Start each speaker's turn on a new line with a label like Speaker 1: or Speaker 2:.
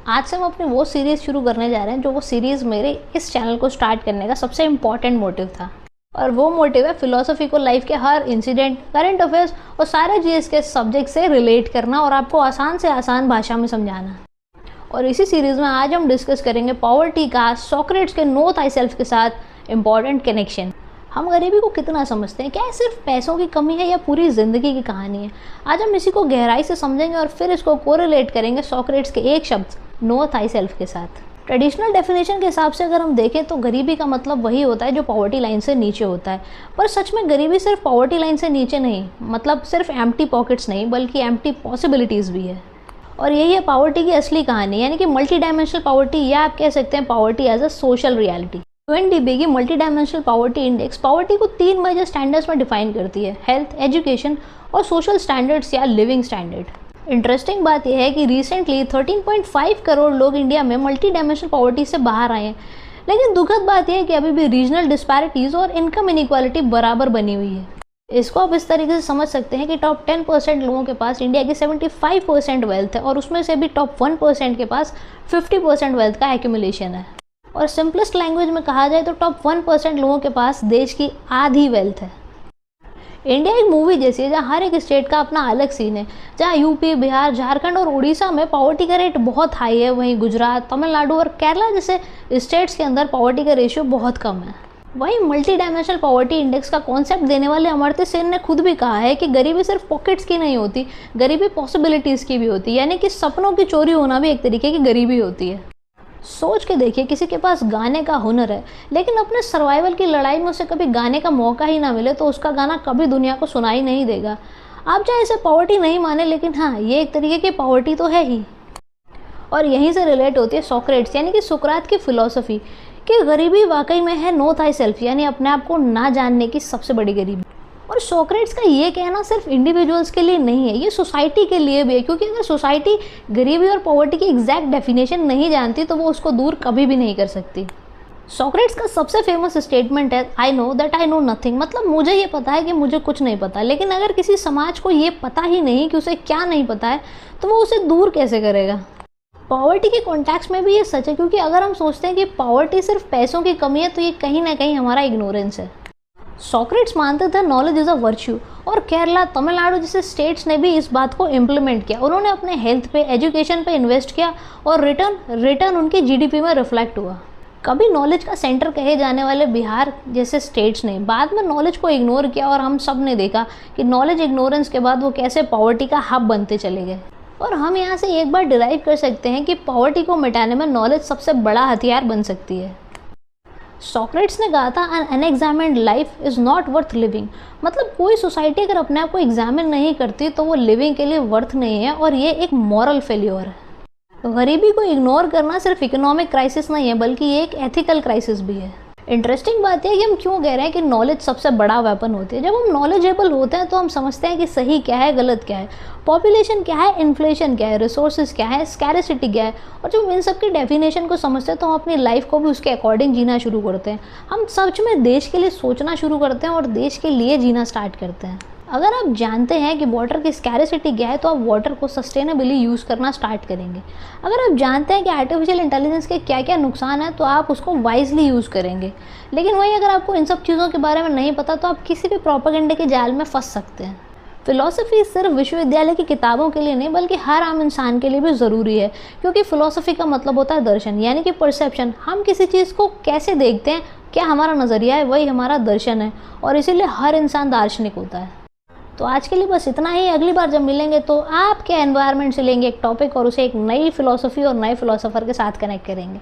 Speaker 1: आज से हम अपनी वो सीरीज़ शुरू करने जा रहे हैं जो वो सीरीज़ मेरे इस चैनल को स्टार्ट करने का सबसे इम्पॉर्टेंट मोटिव था। और वो मोटिव है फ़िलॉसफ़ी को लाइफ के हर इंसिडेंट, करंट अफेयर्स और सारे जीएस के सब्जेक्ट से रिलेट करना और आपको आसान से आसान भाषा में समझाना। और इसी सीरीज़ में आज हम डिस्कस करेंगे पॉवर्टी का सोक्रेट्स के नो थाईसेल्फ के साथ इम्पॉर्टेंट कनेक्शन। हम गरीबी को कितना समझते हैं? क्या ये सिर्फ पैसों की कमी है या पूरी ज़िंदगी की कहानी है? आज हम इसी को गहराई से समझेंगे और फिर इसको कोरिलेट करेंगे सोक्रेट्स के एक शब्द नो थाईसेल्फ के साथ। ट्रेडिशनल डेफिनेशन के हिसाब से अगर हम देखें तो गरीबी का मतलब वही होता है जो पॉवर्टी लाइन से नीचे होता है। पर सच में गरीबी सिर्फ पॉवर्टी लाइन से नीचे नहीं, मतलब सिर्फ एम्प्टी पॉकेट्स नहीं बल्कि एम्प्टी पॉसिबिलिटीज़ भी है। और यही है पॉवर्टी की असली कहानी, यानी कि मल्टी डायमेंशनल पॉवर्टी, या आप कह सकते हैं poverty as a social reality. UNDP की multi dimensional poverty index poverty को 3 मेजर स्टैंडर्ड्स में डिफाइन करती है: हेल्थ, एजुकेशन और सोशल स्टैंडर्ड्स या लिविंग स्टैंडर्ड। इंटरेस्टिंग बात यह है कि रिसेंटली 13.5 करोड़ लोग इंडिया में मल्टी डायमेंशनल पॉवर्टी से बाहर आए हैं। लेकिन दुखद बात यह है कि अभी भी रीजनल डिस्पैरिटीज़ और इनकम इनइक्वालिटी बराबर बनी हुई है। इसको आप इस तरीके से समझ सकते हैं कि टॉप 10% लोगों के पास इंडिया की 75% वेल्थ है और उसमें से भी टॉप 1% के पास 50% वेल्थ का एक्यूमुलेशन है। और सिंपलेस्ट लैंग्वेज में कहा जाए तो टॉप 1% लोगों के पास देश की आधी वेल्थ है। इंडिया एक मूवी जैसी है जहाँ हर एक स्टेट का अपना अलग सीन है। जहाँ यूपी, बिहार, झारखंड और उड़ीसा में पॉवर्टी का रेट बहुत हाई है, वहीं गुजरात, तमिलनाडु और केरला जैसे स्टेट्स के अंदर पॉवर्टी का रेशियो बहुत कम है। वहीं मल्टी डायमेंशनल पॉवर्टी इंडेक्स का कॉन्सेप्ट देने वाले अमर्त्य सेन ने खुद भी कहा है कि गरीबी सिर्फ पॉकेट्स की नहीं होती, गरीबी पॉसिबिलिटीज़ की भी होती है, यानी कि सपनों की चोरी होना भी एक तरीके की गरीबी होती है। सोच के देखिए, किसी के पास गाने का हुनर है लेकिन अपने सर्वाइवल की लड़ाई में उसे कभी गाने का मौका ही ना मिले तो उसका गाना कभी दुनिया को सुनाई नहीं देगा। आप चाहे इसे पॉवर्टी नहीं माने, लेकिन हाँ, ये एक तरीके की पॉवर्टी तो है ही। और यहीं से रिलेट होती है सोक्रेट्स यानी कि सुकरात की फ़िलॉसफ़ी कि गरीबी वाकई में है नो थाईसेल्फ, यानी अपने आप को ना जानने की सबसे बड़ी गरीबी। और सोक्रेट्स का ये कहना सिर्फ इंडिविजुअल्स के लिए नहीं है, ये सोसाइटी के लिए भी है, क्योंकि अगर सोसाइटी गरीबी और पॉवर्टी की एग्जैक्ट डेफिनेशन नहीं जानती तो वो उसको दूर कभी भी नहीं कर सकती। सोक्रेट्स का सबसे फेमस स्टेटमेंट है I know that I know nothing, मतलब मुझे ये पता है कि मुझे कुछ नहीं पता। लेकिन अगर किसी समाज को ये पता ही नहीं कि उसे क्या नहीं पता है तो वो उसे दूर कैसे करेगा? पॉवर्टी के कॉन्टेक्स्ट में भी ये सच है, क्योंकि अगर हम सोचते हैं कि पॉवर्टी सिर्फ पैसों की कमी है तो ये कहीं ना कहीं हमारा इग्नोरेंस है। सोक्रेट्स मानते थे नॉलेज इज़ अ वर्च्यू, और केरला, तमिलनाडु जैसे स्टेट्स ने भी इस बात को इम्प्लीमेंट किया। उन्होंने अपने हेल्थ पे, एजुकेशन पे इन्वेस्ट किया और रिटर्न उनकी जीडीपी में रिफ्लेक्ट हुआ। कभी नॉलेज का सेंटर कहे जाने वाले बिहार जैसे स्टेट्स ने बाद में नॉलेज को इग्नोर किया और हम सब ने देखा कि नॉलेज इग्नोरेंस के बाद वो कैसे पॉवर्टी का हब बनते चले गए। और हम यहाँ से एक बार डिराइव कर सकते हैं कि पॉवर्टी को मिटाने में नॉलेज सबसे बड़ा हथियार बन सकती है। सोक्रेट्स ने कहा था an unexamined life is not worth living, मतलब कोई सोसाइटी अगर अपने आप को एग्जामिन नहीं करती तो वो लिविंग के लिए वर्थ नहीं है, और ये एक मॉरल फेल्योर है। गरीबी को इग्नोर करना सिर्फ इकोनॉमिक क्राइसिस नहीं है बल्कि ये एक एथिकल क्राइसिस भी है। इंटरेस्टिंग बात यह है कि हम क्यों कह रहे हैं कि नॉलेज सबसे बड़ा वेपन होती है। जब हम नॉलेजेबल होते हैं तो हम समझते हैं कि सही क्या है, गलत क्या है, पॉपुलेशन क्या है, इन्फ्लेशन क्या है, रिसोर्सेज क्या है, स्कैरिसिटी क्या है। और जब हम इन सब की डेफिनेशन को समझते हैं तो हम अपनी लाइफ को भी उसके अकॉर्डिंग जीना शुरू करते हैं। हम सच में देश के लिए सोचना शुरू करते हैं और देश के लिए जीना स्टार्ट करते हैं। अगर आप जानते हैं कि वाटर की स्कैरिसिटी क्या है तो आप वाटर को सस्टेनेबली यूज़ करना स्टार्ट करेंगे। अगर आप जानते हैं कि आर्टिफिशियल इंटेलिजेंस के क्या क्या नुकसान है तो आप उसको वाइजली यूज़ करेंगे। लेकिन वहीं अगर आपको इन सब चीज़ों के बारे में नहीं पता तो आप किसी भी प्रोपेगेंडे के जाल में फंस सकते हैं। फ़िलॉसफ़ी सिर्फ विश्वविद्यालय की किताबों के लिए नहीं बल्कि हर आम इंसान के लिए भी ज़रूरी है, क्योंकि फ़िलॉसफ़ी का मतलब होता है दर्शन, यानी कि परसेप्शन। हम किसी चीज़ को कैसे देखते हैं, क्या हमारा नज़रिया है, वही हमारा दर्शन है, और इसीलिए हर इंसान दार्शनिक होता है। तो आज के लिए बस इतना ही। अगली बार जब मिलेंगे तो आपके एनवायरनमेंट से लेंगे एक टॉपिक और उसे एक नई फ़िलॉसफ़ी और नए फ़िलॉसफ़र के साथ कनेक्ट करेंगे।